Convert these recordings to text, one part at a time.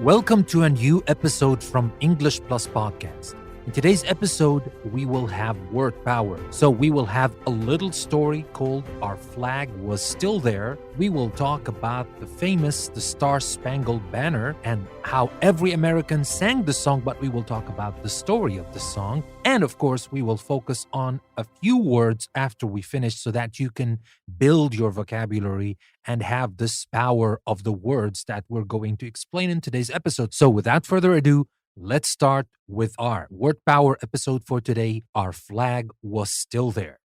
Welcome to a new episode from English Plus Podcast. In today's episode, we will have word power. So we will have a little story called Our Flag Was Still There. We will talk about the Star-Spangled Banner and how every American sang the song, but we will talk about the story of the song. And of course, we will focus on a few words after we finish so that you can build your vocabulary and have this power of the words that we're going to explain in today's episode. So without further ado, let's start with our word power episode for today. Our flag was still there.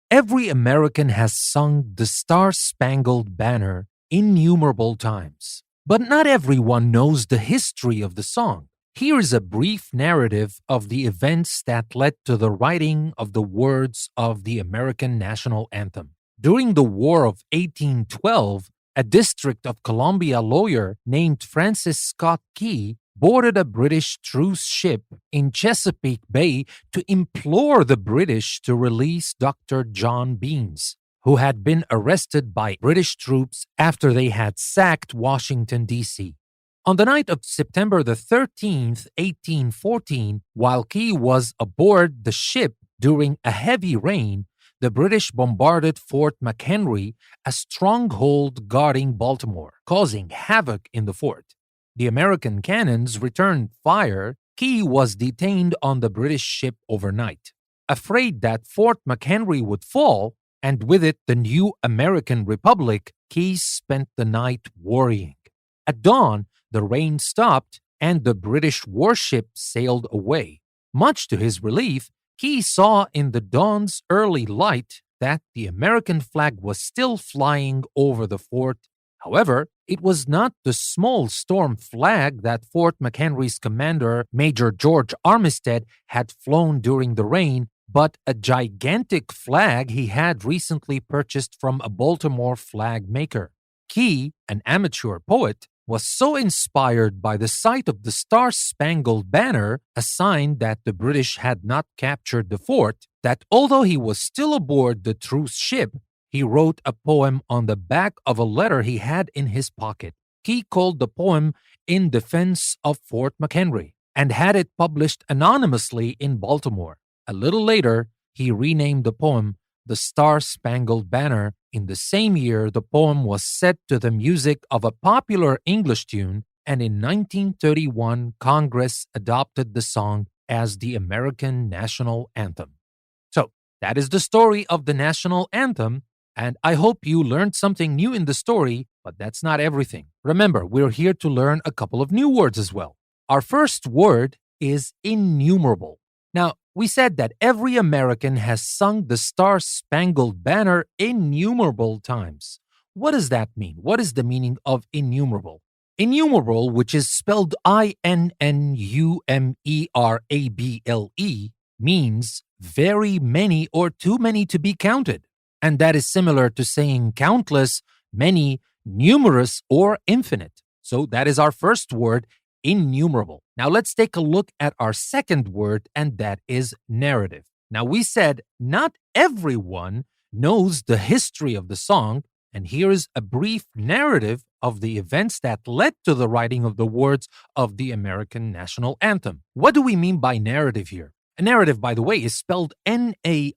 Every American has sung the Star-Spangled Banner innumerable times, but not everyone knows the history of the song. Here is a brief narrative of the events that led to the writing of the words of the American national anthem. During the War of 1812, a District of Columbia lawyer named Francis Scott Key boarded a British truce ship in Chesapeake Bay to implore the British to release Dr. John Beans, who had been arrested by British troops after they had sacked Washington, D.C. On the night of September the 13th, 1814, while Key was aboard the ship during a heavy rain, the British bombarded Fort McHenry, a stronghold guarding Baltimore, causing havoc in the fort. The American cannons returned fire. Key was detained on the British ship overnight. Afraid that Fort McHenry would fall, and with it the new American Republic, Key spent the night worrying. At dawn, the rain stopped and the British warship sailed away. Much to his relief, Key saw in the dawn's early light that the American flag was still flying over the fort. However, it was not the small storm flag that Fort McHenry's commander, Major George Armistead, had flown during the rain, but a gigantic flag he had recently purchased from a Baltimore flag maker. Key, an amateur poet, was so inspired by the sight of the Star-Spangled Banner, a sign that the British had not captured the fort, that although he was still aboard the truce ship, he wrote a poem on the back of a letter he had in his pocket. Key called the poem In Defense of Fort McHenry and had it published anonymously in Baltimore. A little later, he renamed the poem The Star-Spangled Banner. In the same year, the poem was set to the music of a popular English tune, and in 1931, Congress adopted the song as the American national anthem. So, that is the story of the national anthem. And I hope you learned something new in the story, but that's not everything. Remember, we're here to learn a couple of new words as well. Our first word is innumerable. Now, we said that every American has sung the Star-Spangled Banner innumerable times. What does that mean? What is the meaning of innumerable? Innumerable, which is spelled I-N-N-U-M-E-R-A-B-L-E, means very many or too many to be counted. And that is similar to saying countless, many, numerous, or infinite. So that is our first word, innumerable. Now let's take a look at our second word, and that is narrative. Now we said not everyone knows the history of the song, and here is a brief narrative of the events that led to the writing of the words of the American national anthem. What do we mean by narrative here? A narrative, by the way, is spelled N-A-R-R-A-T-I-V-E,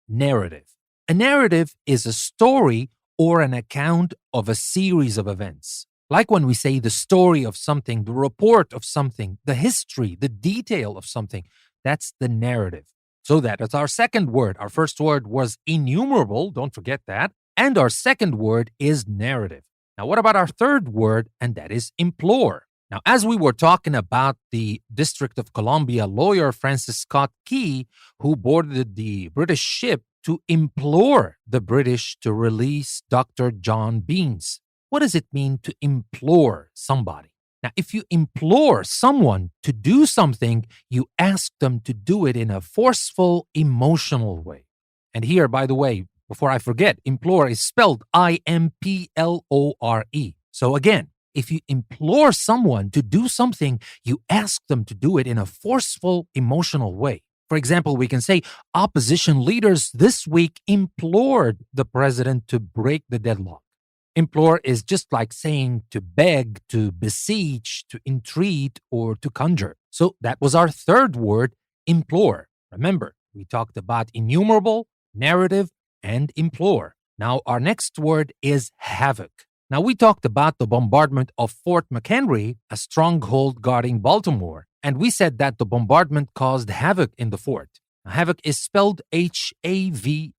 narrative. A narrative is a story or an account of a series of events. Like when we say the story of something, the report of something, the history, the detail of something, that's the narrative. So that is our second word. Our first word was innumerable, don't forget that. And our second word is narrative. Now, what about our third word? And that is implore. Now, as we were talking about the District of Columbia lawyer Francis Scott Key, who boarded the British ship to implore the British to release Dr. John Beans. What does it mean to implore somebody? Now, if you implore someone to do something, you ask them to do it in a forceful, emotional way. And here, by the way, before I forget, implore is spelled I-M-P-L-O-R-E. So again, if you implore someone to do something, you ask them to do it in a forceful, emotional way. For example, we can say opposition leaders this week implored the president to break the deadlock. Implore is just like saying to beg, to beseech, to entreat, or to conjure. So that was our third word, implore. Remember, we talked about innumerable, narrative, and implore. Now, our next word is havoc. Now, we talked about the bombardment of Fort McHenry, a stronghold guarding Baltimore, and we said that the bombardment caused havoc in the fort. Now, havoc is spelled Havoc,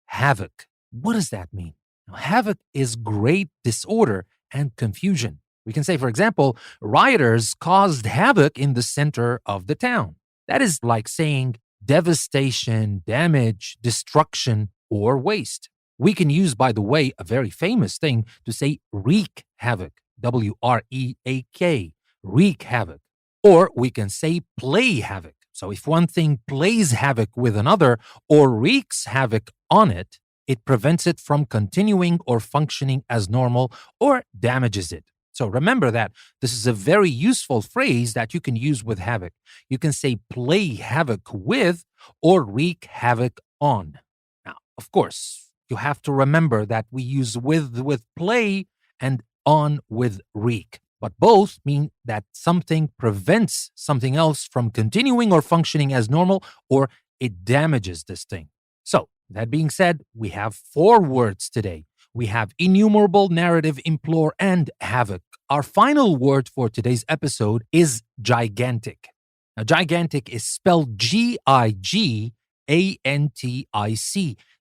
havoc. What does that mean? Now, havoc is great disorder and confusion. We can say, for example, rioters caused havoc in the center of the town. That is like saying devastation, damage, destruction, or waste. We can use, by the way, a very famous thing to say wreak havoc, WREAK, wreak havoc. Or we can say play havoc. So if one thing plays havoc with another or wreaks havoc on it, it prevents it from continuing or functioning as normal or damages it. So remember that this is a very useful phrase that you can use with havoc. You can say play havoc with or wreak havoc on. Now, of course, you have to remember that we use with play and on with wreak. But both mean that something prevents something else from continuing or functioning as normal, or it damages this thing. So, that being said, we have 4 words today. We have innumerable, narrative, implore, and havoc. Our final word for today's episode is gigantic. Now, gigantic is spelled Gigantic,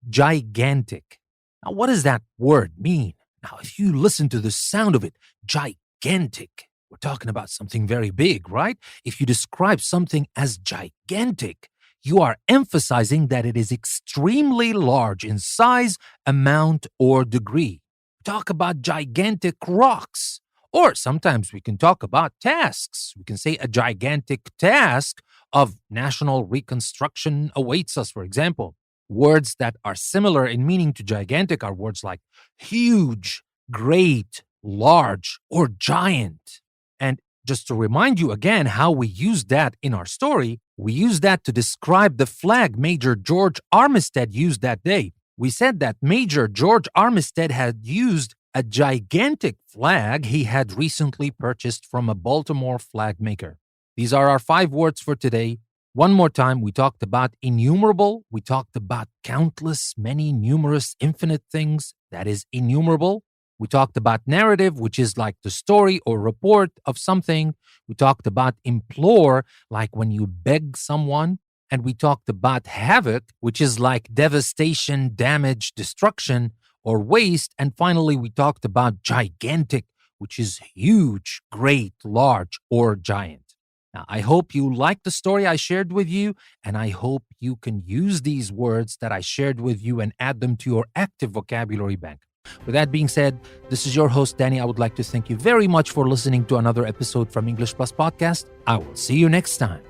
gigantic. Now, what does that word mean? Now, if you listen to the sound of it, gigantic, we're talking about something very big, right? If you describe something as gigantic, you are emphasizing that it is extremely large in size, amount, or degree. Talk about gigantic rocks. Or sometimes we can talk about tasks. We can say a gigantic task of national reconstruction awaits us, for example. Words that are similar in meaning to gigantic are words like huge, great, large, or giant. And just to remind you again how we used that in our story, we used that to describe the flag Major George Armistead used that day. We said that Major George Armistead had used a gigantic flag he had recently purchased from a Baltimore flag maker. These are our 5 words for today. One more time, we talked about innumerable. We talked about countless, many, numerous, infinite things. That is innumerable. We talked about narrative, which is like the story or report of something. We talked about implore, like when you beg someone. And we talked about havoc, which is like devastation, damage, destruction, or waste. And finally, we talked about gigantic, which is huge, great, large, or giant. Now, I hope you liked the story I shared with you, and I hope you can use these words that I shared with you and add them to your active vocabulary bank. With that being said, this is your host, Danny. I would like to thank you very much for listening to another episode from English Plus Podcast. I will see you next time.